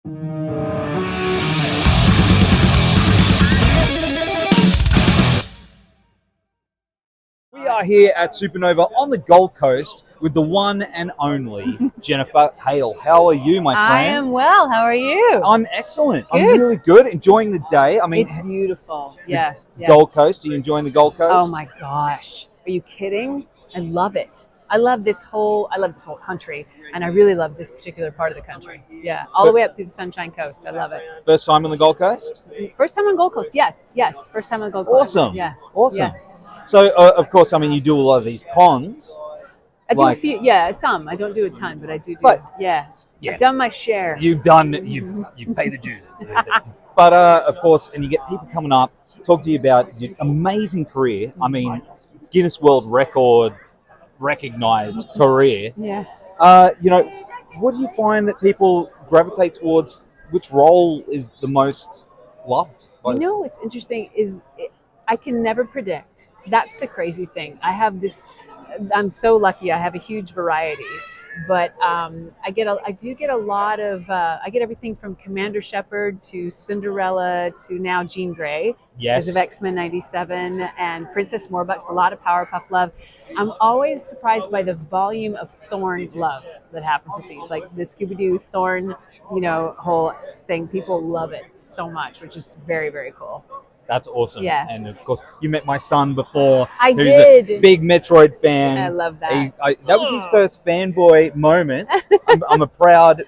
We are here at Supanova on the Gold Coast with the one and only Jennifer Hale. How are you, my friend? I am well. How are you? I'm excellent. Good. I'm really good. Enjoying the day. I mean, it's beautiful. Yeah. Gold Coast. Are you enjoying the Gold Coast? Oh my gosh. Are you kidding? I love it. I love this whole country, and I really love this particular part of the country. Yeah, all the way up through the Sunshine Coast. I love it. First time on the Gold Coast? First time on Gold Coast. Yes. First time on Gold Coast. Awesome. Yeah. Awesome. Yeah. So, of course, I mean, you do a lot of these cons. I do a few. Yeah, some. I don't do a ton, but I do. Yeah. I've done my share. You pay the dues. But of course, and you get people coming up, talk to you about your amazing career. I mean, Guinness World Record recognized career. Yeah. What do you find that people gravitate towards? Which role is the most loved? What's interesting is I can never predict. That's the crazy thing. I'm so lucky. I have a huge variety, but I get everything from Commander Shepard to Cinderella to now Jean Grey. Yes. Because of X-Men '97 and Princess Morbucks, a lot of Powerpuff Love. I'm always surprised by the volume of Thorn love that happens with these, like the Scooby-Doo Thorn, whole thing. People love it so much, which is very, very cool. That's awesome. Yeah. And of course, you met my son before. I who's did. a big Metroid fan. I love that. That was his first fanboy moment. I'm a proud.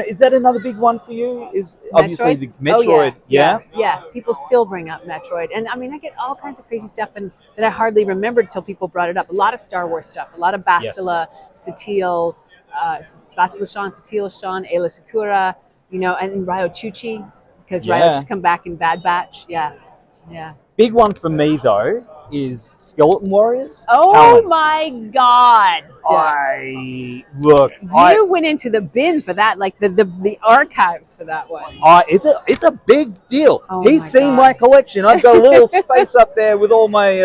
Is that another big one for you? Is obviously the Metroid. Oh, yeah. People still bring up Metroid, and I mean, I get all kinds of crazy stuff, and that I hardly remembered till people brought it up. A lot of Star Wars stuff. A lot of Bastila, Satele, Bastila Shan, Satele Shan, Aayla Secura, and Ryo Chuchi. Because Ryo just come back in Bad Batch. Yeah. Big one for me, though, is Skeleton Warriors. Oh, Talent. my God. You went into the bin for that, like the archives for that one. It's a big deal. Oh, He's seen my collection. I've got a little space up there with all my,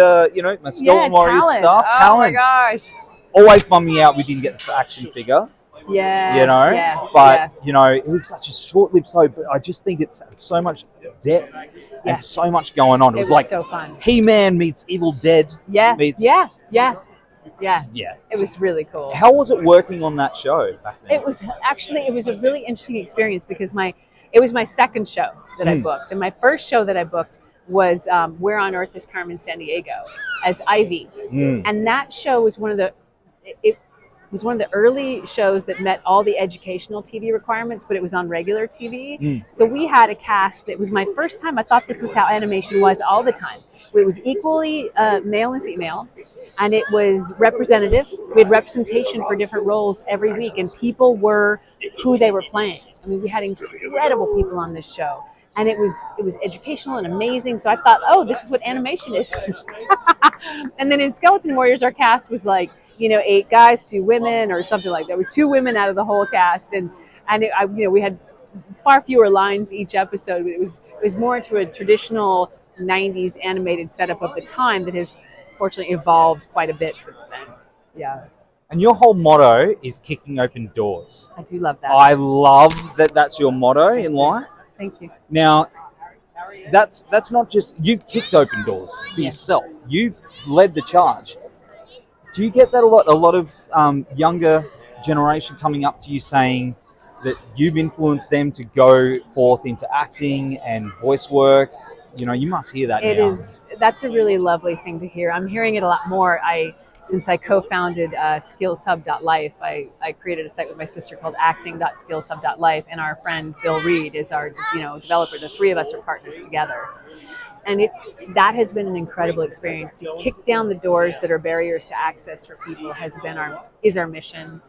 my Skeleton Warriors talent. stuff. Oh, Talent. my gosh. Always bummed me out we didn't get the action figure. Yeah. But it was such a short-lived show. But I just think it's so much depth and so much going on. It was like so fun. He-Man meets Evil Dead. Yeah. Yeah. It was really cool. How was it working on that show back then? It was a really interesting experience because it was my second show that I booked, and my first show that I booked was Where on Earth is Carmen Sandiego as Ivy, and that show was one of the early shows that met all the educational TV requirements, but it was on regular TV. So we had a cast that was my first time. I thought this was how animation was all the time. It was equally male and female, and it was representative. We had representation for different roles every week, and people were who they were playing. I mean, we had incredible people on this show, and it was educational and amazing. So I thought, oh, this is what animation is. And then in Skeleton Warriors, our cast was like, 8 guys, 2 women, or something like that. There were 2 women out of the whole cast, and we had far fewer lines each episode. It was more into a traditional '90s animated setup of the time that has fortunately evolved quite a bit since then. Yeah. And your whole motto is kicking open doors. I do love that. I love that. That's your motto in life. Thank you. Now, that's not just you've kicked open doors for yourself. You've led the charge. Do you get that a lot? A lot of younger generation coming up to you saying that you've influenced them to go forth into acting and voice work. You must hear that now. That's a really lovely thing to hear. I'm hearing it a lot more. Since I co-founded skillshub.life, I created a site with my sister called acting.skillshub.life, and our friend Bill Reed is our developer. The 3 of us are partners together. And that has been an incredible experience. To kick down the doors that are barriers to access for people is our mission.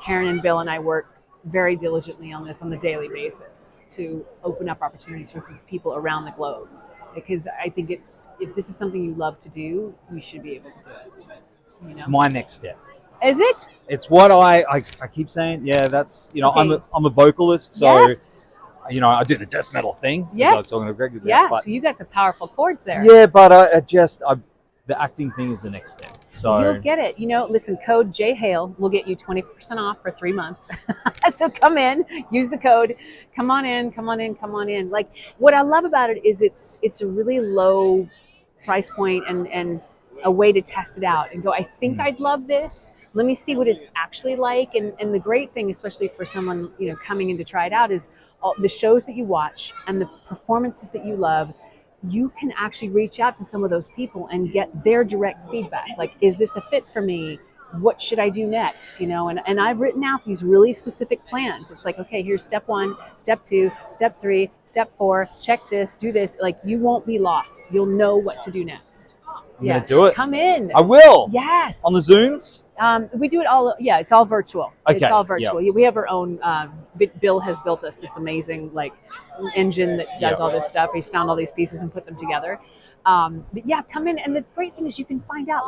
Karen and Bill and I work very diligently on this on the daily basis to open up opportunities for people around the globe. Because I think if this is something you love to do, you should be able to do it. It's my next step. Is it? It's what I keep saying. Yeah, that's okay. I'm a vocalist, so. Yes. I do the death metal thing. Yes. I was talking to Greg about yeah, so you got some powerful chords there. Yeah, but the acting thing is the next step. So you'll get it. Listen, code Hale will get you 20% off for 3 months. So come in, use the code. Come on in. Like, what I love about it is it's a really low price point and a way to test it out and go, I think I'd love this. Let me see what it's actually like. And the great thing, especially for someone coming in to try it out, is all the shows that you watch and the performances that you love. You can actually reach out to some of those people and get their direct feedback. Like, is this a fit for me? What should I do next? And I've written out these really specific plans. It's like, okay, here's step 1, step 2, step 3, step 4, check this, do this. Like, you won't be lost. You'll know what to do next. I'm going to do it. Come in. I will. Yes. On the Zooms? We do it all. Yeah, it's all virtual. Okay. It's all virtual. We have our own. Bill has built us this amazing engine that does all this stuff. He's found all these pieces and put them together. But yeah, come in. And the great thing is you can find out,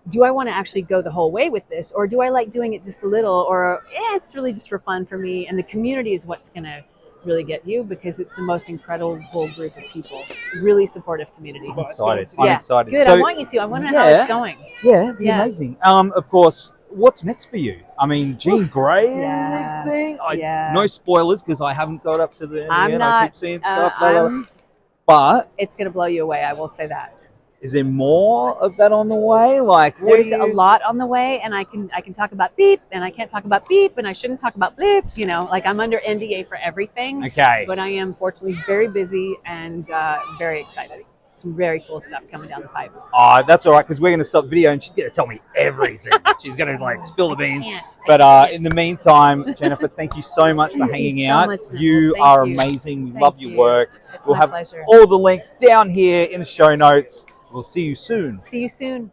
do I want to actually go the whole way with this, or do I like doing it just a little, or it's really just for fun for me. And the community is what's going to really get you, because it's the most incredible group of people, really supportive community. I'm excited. Yeah. I'm excited. Good. So, I want you to. I want to know how it's going. Yeah, it'd be amazing. Of course, what's next for you? I mean, Jean Grey and everything. No spoilers, because I haven't got up to the end. I keep seeing stuff. But it's going to blow you away. I will say that. Is there more of that on the way? There's a lot on the way, and I can talk about beep, and I can't talk about beep, and I shouldn't talk about bleep. I'm under NDA for everything. Okay. But I am fortunately very busy and very excited. Some very cool stuff coming down the pipe. That's all right, because we're going to stop video, and she's going to tell me everything. She's going to spill the beans. I But in the meantime, Jennifer, thank you so much for hanging out. You are amazing. We love your work. It's we'll my have pleasure. all the links down here in the show notes. We'll see you soon. See you soon.